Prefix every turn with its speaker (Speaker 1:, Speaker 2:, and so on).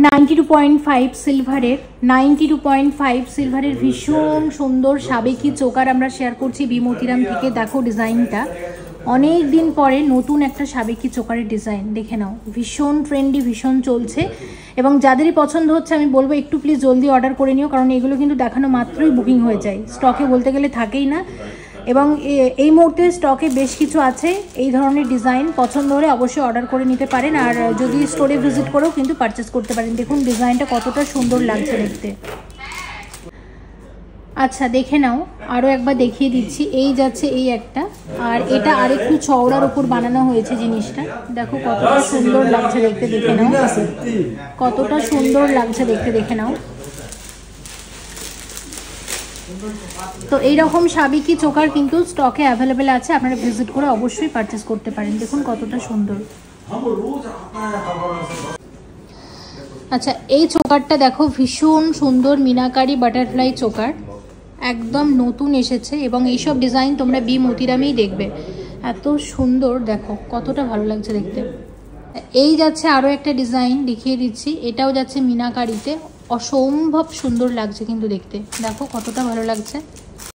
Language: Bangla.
Speaker 1: 92.5 সিলভারের 92.5 সিলভারের ভীষণ সুন্দর সাবেকি চোকার আমরা শেয়ার করছি বি মতিরাম থেকে। দেখো ডিজাইনটা, অনেক দিন পরে নতুন একটা সাবেকি চোকারের ডিজাইন দেখে নাও, ভীষণ ট্রেন্ডি, ভীষণ চলছে এবং যাদেরই পছন্দ হচ্ছে আমি বলবো একটু প্লিজ জলদি অর্ডার করে নিও, কারণ এগুলো কিন্তু দেখানো মাত্রই বুকিং হয়ে যায়, স্টকে বলতে গেলে থাকেই না। এবং এই মুহূর্তে স্টকে বেশ কিছু আছে এই ধরনের ডিজাইন, পছন্দ হলে অবশ্যই অর্ডার করে নিতে পারেন, আর যদি স্টোরে ভিজিট করেও কিন্তু পারচেস করতে পারেন। দেখুন ডিজাইনটা কতটা সুন্দর লাগছে দেখতে। আচ্ছা দেখে নাও, আরও একবার দেখিয়ে দিচ্ছি, এই যাচ্ছে এই একটা, আর এটা আরেকটু চওড়ার উপর বানানো হয়েছে জিনিসটা। দেখো কতটা সুন্দর লাগছে দেখতে, দেখে নাও কতটা সুন্দর লাগছে দেখতে, দেখে নাও। তো এইরকম সাবেকি চোকার কিন্তু স্টকে অ্যাভেলেবেল আছে, আপনারা ভিজিট করে অবশ্যই পারচেস করতে পারেন। দেখুন কতটা সুন্দর। আচ্ছা এই চোকারটা দেখো, ভীষণ সুন্দর মিনাকারি বাটারফ্লাই চোকার, একদম নতুন এসেছে এবং এইসব ডিজাইন তোমরা বি মতিরামেই দেখবে, এত সুন্দর দেখো কতটা ভালো লাগছে দেখতে। এই যাচ্ছে আরও একটা ডিজাইন দেখিয়ে দিচ্ছি, এটাও যাচ্ছে মিনাকারিতে, অসম্ভব সুন্দর লাগছে কিন্তু দেখতে, দেখো কতটা ভালো লাগছে।